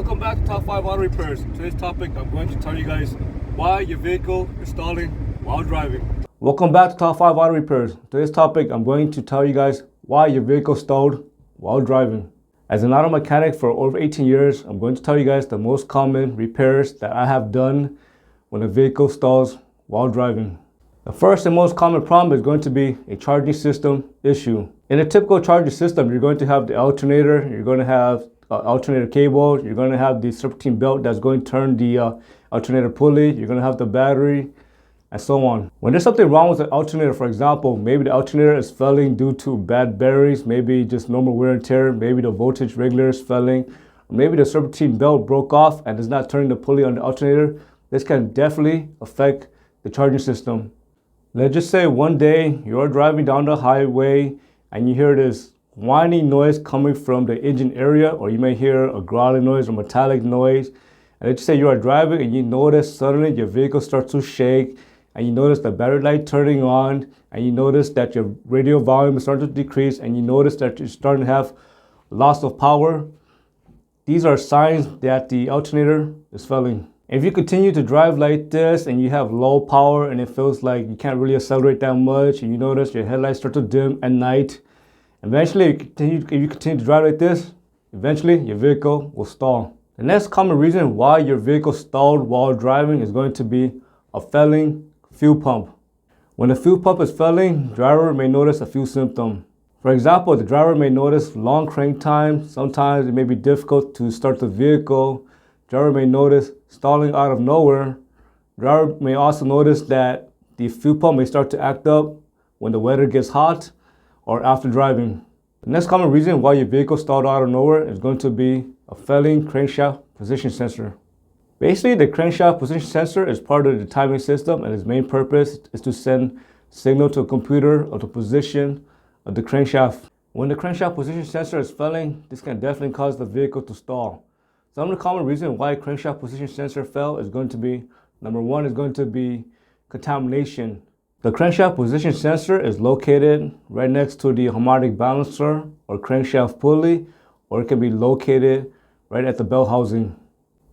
Welcome back to Top 5 Auto Repairs. Today's topic, I'm going to tell you guys why your vehicle is stalling while driving. Welcome back to Top 5 Auto Repairs. Today's topic, I'm going to tell you guys why your vehicle stalled while driving. As an auto mechanic for over 18 years, I'm going to tell you guys the most common repairs that I have done when a vehicle stalls while driving. The first and most common problem is going to be a charging system issue. In a typical charging system, you're going to have the alternator, you're going to have alternator cable, you're going to have the serpentine belt that's going to turn the alternator pulley, you're going to have the battery, and so on. When there's something wrong with the alternator, for example, maybe the alternator is failing due to bad batteries, maybe just normal wear and tear, maybe the voltage regulator is failing, or maybe the serpentine belt broke off and is not turning the pulley on the alternator, this can definitely affect the charging system. Let's just say one day you're driving down the highway and you hear this whining noise coming from the engine area, or you may hear a growling noise or metallic noise. And let's just say you are driving and you notice suddenly your vehicle starts to shake, and you notice the battery light turning on, and you notice that your radio volume is starting to decrease, and you notice that you're starting to have loss of power. These are signs that the alternator is failing. If you continue to drive like this and you have low power and it feels like you can't really accelerate that much, and you notice your headlights start to dim at night, eventually, if you continue to drive like this, eventually your vehicle will stall. The next common reason why your vehicle stalled while driving is going to be a failing fuel pump. When the fuel pump is failing, the driver may notice a few symptoms. For example, the driver may notice long crank time. Sometimes it may be difficult to start the vehicle. The driver may notice stalling out of nowhere. The driver may also notice that the fuel pump may start to act up when the weather gets hot or after driving. The next common reason why your vehicle stalled out of nowhere is going to be a failing crankshaft position sensor. Basically, the crankshaft position sensor is part of the timing system, and its main purpose is to send signal to a computer of the position of the crankshaft. When the crankshaft position sensor is failing, this can definitely cause the vehicle to stall. Some of the common reasons why crankshaft position sensor fail is going to be, number one is going to be contamination. The crankshaft position sensor is located right next to the harmonic balancer or crankshaft pulley, or it can be located right at the belt housing.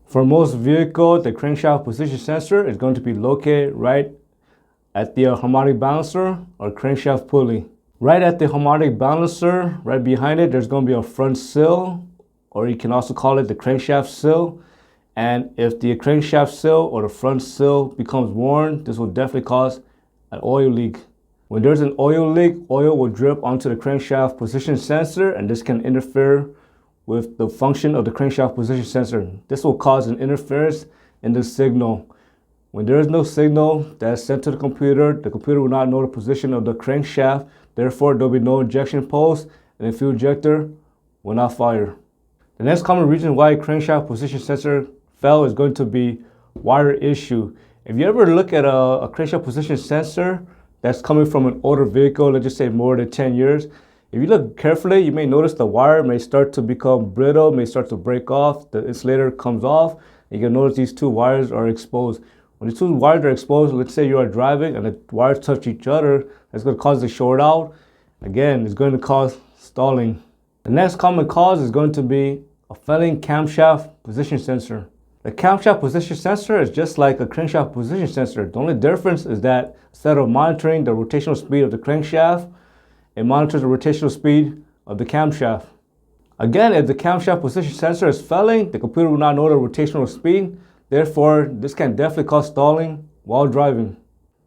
For most vehicles, the crankshaft position sensor is going to be located right at the harmonic balancer or crankshaft pulley. Right at the harmonic balancer, right behind it, there's going to be a front sill, or you can also call it the crankshaft sill. And if the crankshaft sill or the front sill becomes worn, this will definitely cause an oil leak. When there's an oil leak, oil will drip onto the crankshaft position sensor, and this can interfere with the function of the crankshaft position sensor. This will cause an interference in the signal. When there is no signal that is sent to the computer will not know the position of the crankshaft. Therefore, there will be no injection pulse, and the fuel injector will not fire. The next common reason why crankshaft position sensor fail is going to be wire issue. If you ever look at a crankshaft position sensor that's coming from an older vehicle, let's just say more than 10 years, if you look carefully, you may notice the wire may start to become brittle, may start to break off, the insulator comes off, and you can notice these two wires are exposed. When these two wires are exposed, let's say you are driving and the wires touch each other, that's going to cause the short out. Again, it's going to cause stalling. The next common cause is going to be a failing camshaft position sensor. The camshaft position sensor is just like a crankshaft position sensor. The only difference is that instead of monitoring the rotational speed of the crankshaft, it monitors the rotational speed of the camshaft. Again, if the camshaft position sensor is failing, the computer will not know the rotational speed. Therefore, this can definitely cause stalling while driving.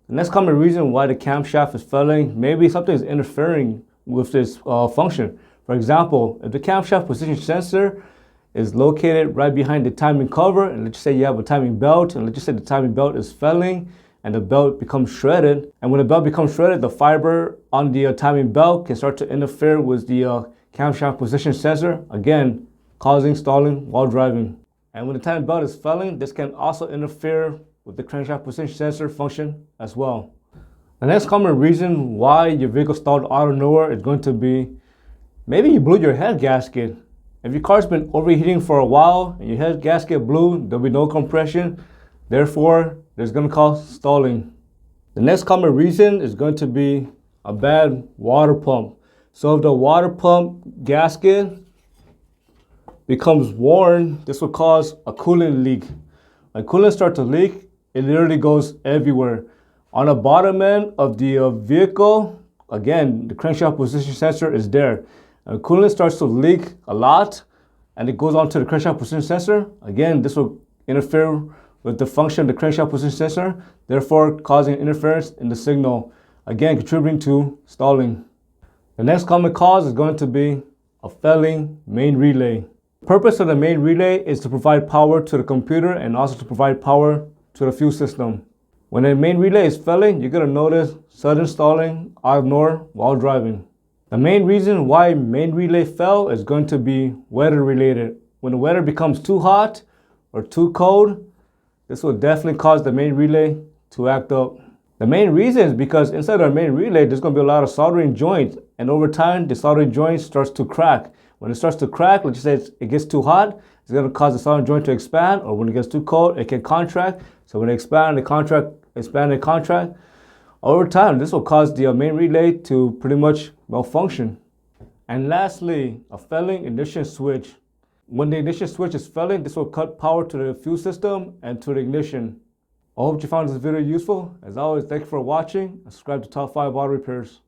The next common reason why the camshaft is failing, maybe something is interfering with this function. For example, if the camshaft position sensor is located right behind the timing cover, and let's just say you have a timing belt, and let's just say the timing belt is failing and the belt becomes shredded. And when the belt becomes shredded, the fiber on the timing belt can start to interfere with the camshaft position sensor, again, causing stalling while driving. And when the timing belt is failing, this can also interfere with the crankshaft position sensor function as well. The next common reason why your vehicle stalled out of nowhere is going to be maybe you blew your head gasket. If your car's been overheating for a while and your head gasket blew, there'll be no compression. Therefore, there's going to cause stalling. The next common reason is going to be a bad water pump. So if the water pump gasket becomes worn, this will cause a coolant leak. When coolant starts to leak, it literally goes everywhere. On the bottom end of the vehicle, again, the crankshaft position sensor is there. And coolant starts to leak a lot and it goes onto the crankshaft position sensor. Again, this will interfere with the function of the crankshaft position sensor, therefore causing interference in the signal, again contributing to stalling. The next common cause is going to be a failing main relay. The purpose of the main relay is to provide power to the computer and also to provide power to the fuel system. When the main relay is failing, you're going to notice sudden stalling out of nowhere while driving. The main reason why main relay fail is going to be weather related. When the weather becomes too hot or too cold, this will definitely cause the main relay to act up. The main reason is because inside our main relay, there's going to be a lot of soldering joints, and over time, the soldering joint starts to crack. When it starts to crack, let's just say it gets too hot, it's going to cause the soldering joint to expand, or when it gets too cold, it can contract. So when it expands, the contract, over time, this will cause the main relay to pretty much malfunction. And lastly, a failing ignition switch. When the ignition switch is failing, this will cut power to the fuel system and to the ignition. I hope you found this video useful. As always, thank you for watching and subscribe to Top 5 Auto Repairs.